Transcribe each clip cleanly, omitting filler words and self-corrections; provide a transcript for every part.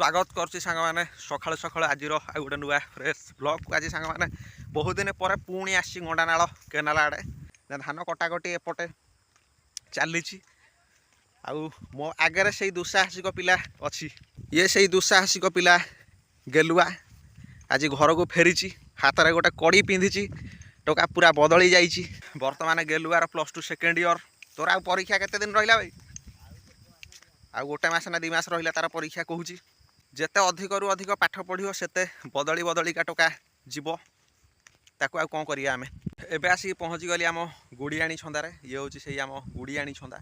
स्वागत करुच्ची सांग मैंने सका सका आज गोटे नुआ फ्रेश ब्लॉग को आज सांग मैंने बहुत दिन पर पुणी आसी गंडानाल केनाल आड़े धान कटाकटी एपटे चली मो आगे से दुस्साहसिक पिला अच्छी ये से दुस्साहसिक पिला गेलुआ आज घर को फेरी हाथ में गोटे कड़ी पिंधि टोका पूरा बदली जाइए बर्तमान गेलुआर +2 सेकेंड इयर तोर आ परीक्षा केते दिन रहा भाई आ गोटे मस ना 2 मास रहा तार परीक्षा कहूँ जिते अधिक रु अधिक पाठ पढ़ो सेते बदली बदलिका टोका जीव ताकू आ कौन करिया आमे एबे आसी पहुँची गली आम गुड़ियाणी छंदारे ये हूँ से आम गुड़ियाणी छंदा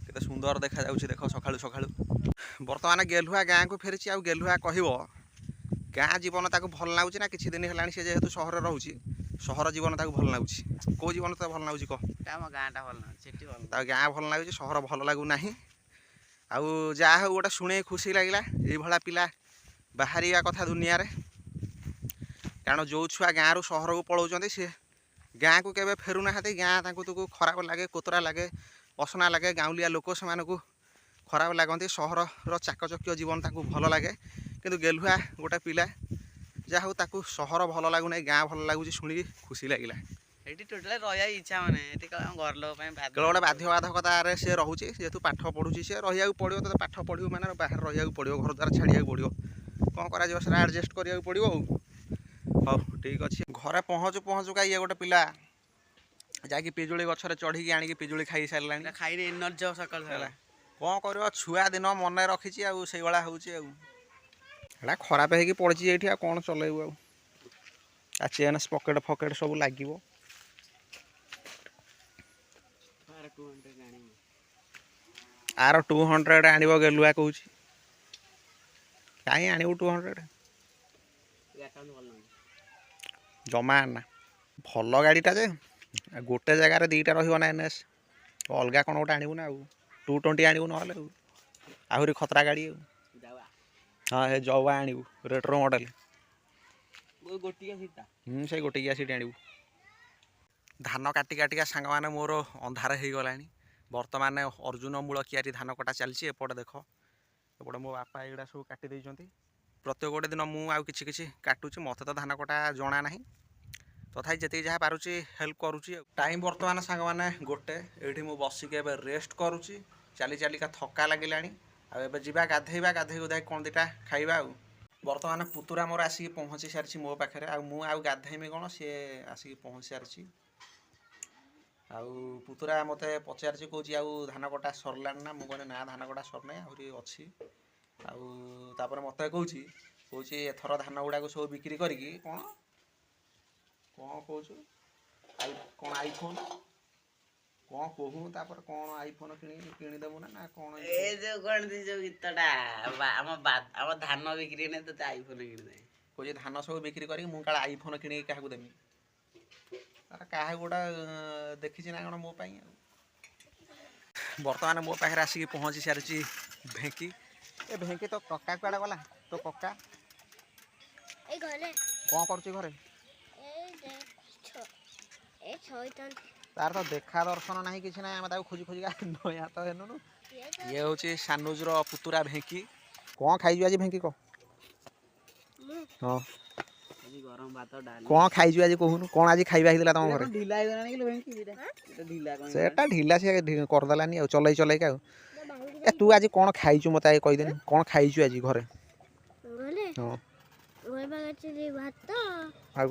केते सुंदर देखा जाउछि देख सकाळु सकाळु वर्तमान गेलुआ गाँ को फेरी आ गेलुआ कहबो गाँ जीवन ताकू भल लाଗୁछि ना किछि दिन हेलाणी से जेहेतु सहर रहउछि सहर जीवन ताकू भल लाଗୁछि को जीवन तो भल लाଗୁछि कह आम गाँटा भल सेठी भल ता गाँ भल लाଗୁछि सहर भल लागु नाही आउ जा हो गोटे शुणे खुशी लगिला ये भला पिला बाहर कथा दुनिया रे कारण जो छुआ गाँव रु सहर को पलाउछन्ति से गाँ को केबे फेरुना हाथी गाँ तांको तुको खराब लागे कोतरा लागे असना लागे गाँवलिया लोक से खराब लगती सहर चाकचक्य जीवन तांको भल लागे किंतु गेलुआ गोटे पिला जा हो ताकू सहर भल लागुना गाँ भल लगुच शुणी खुशी लगिला एठी टोटल रहिया इच्छा माने एठी घर लोक पय केवल गोटे बाध्यबाधकतार से रोचे जेहेतु पाठ पढ़ुची से रहा पड़ो तो पाठ पढ़ू मैंने बाहर रहा पड़ो घर द्वार छाड़िया पड़ो कौन कर एडजस्ट करा पड़ो हाँ ठीक अच्छे घरे पहुँचु पहुँचु का ये गोटे पिला जाकि पिजुली गचर चढ़ी आणिकी पिजुली खाई सारे खाई एनर्जी सकाल कौन कर छुआ दिन मन रखी से भाया होटा खराब हो पड़ी ये कौन चलू आ चेन पकेट फकेट सब लगे आर 200 आणव गेलुआ कहूँ कहीं आणव 200 जमा आना भल गाड़ीटा जे गोटे जगार 2टा रहा एनएस अलग कौन गोटे आणव ना 220 आणव ना आहरी खतरा गाड़ी हाँ हे जवा आणव रेट्रो मॉडल से गोटिया सीट आणव धान काटी काटिका सांग मैंने मोर अंधार हो गला बर्तमान अर्जुन मूल कियारी धान कटा चलती एपटे देख एपटे मो बापा एगुड़ा सब काटी देइछन्ति प्रत्येक गोटे दिन मुझे किसी काटुची मत तो धान कटा जना ना तथा जी जहाँ पारुची हेल्प करुची टाइम बर्तमान सांग मैंने गोटे ये बसिक रेस्ट करुची चली चलिका थका लगिला आबे जीवा गाधेबा गाधे गुधाई कौन दीटा खाइबा बर्तमान पुतुरा मोर आसिक पहुँची सारी मो पाखे आउ गाधेमी कौन सी आसिक पहुँची सारी आउ पुतुरा मत पचार कौच आउ धान कटा सरला ना मुझे ना धान कटा सरना आहरी अच्छी आउे मत कौच एथर धान गुड़ाक सब बिक्री करी कौन कौन कौच कौन आईफोन कौन कहूँ तापर कौन आईफोन किदेबू ना कौन ए जो कौन जो गीतटा आम धान बिक्री नहीं तो आईफोन किने कौच धान सब बिक्री करी मुझे आईफोन किणी क्या देमी तार क्या गोटा देखी ना कौन मो बर्तमान मो पाखे आसिक पहुँची सारी भेंकी ए भेंकी तो कक्का कुआड़े गला तो कक्का कौन कर तार तो देखा दर्शन ना कि ना खोजी खोजिका नया तो हेनु ये हूँ सानुजर पुतुरा भेंकी कौन खाई आज भेंकी कह हाँ कौन खाई आज कहून कौन आज खाइबा होता तुम घर सेटा ढिला सी करदेलानी चल चलैका ए तू आज कौन खाइचु मत कहीदेनी कौन खाइचु आज घरे हाँ आउ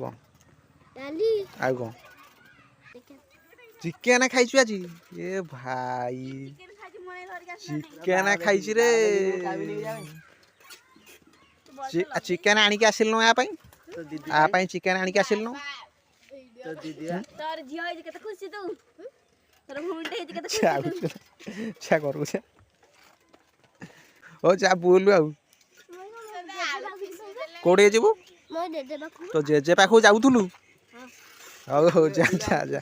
कौन चिकेन खाइचु आज ए भाई चिकेन खाइची रे चिकेन आनिक आसिल न या आ चिकेन आनिक आसिल न ओ जा बोलु आउ कोड़े जीवु तो जेजे पाखु जाउथुलु हो जा जा जा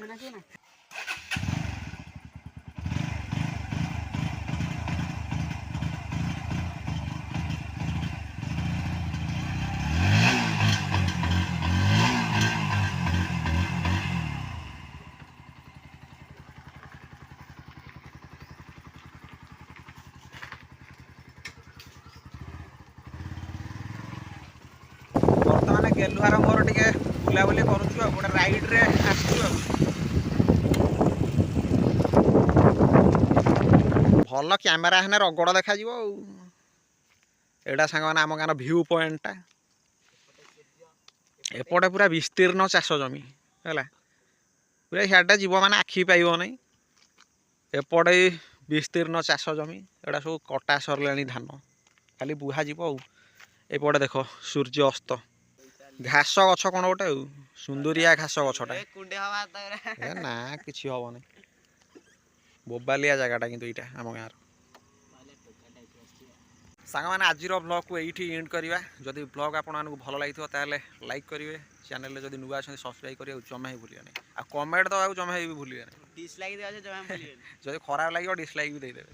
गेलुआर मोर टिके बुलाबुली करुछु आ गोटे राइड रे आसछु आ भल कैमेरा हेने रगड़ देखा जीवो एडा सांग माने आम गाँव व्यू पॉइंट टा एपटे पूरा विस्तीर्ण चाष जमी है पूरा सियाडे जीव मैंने आखि पाइब नहीं एपटे विस्तीर्ण चाष जमी एटा सब कटा सरले धान खाली बुहा जीव एपटे देख सूर्य अस्त घास गछ कौन गोटे सुंदरिया घास गछटा ना किसी हम नहीं बोबालिया जगटा कि आम गाँव सांग मैंने आज ब्लॉग को यही एंड करवा जदि ब्लॉग आपको भल लगी लाइक करेंगे चैनल जब नुआ अच्छा सब्सक्राइब करा जमा ही भूलिए नहीं आ कमेंट दवा जमा भी भूलिए नहीं डिसलाइक जब खराब लगे डिसलाइक भी देदेवे।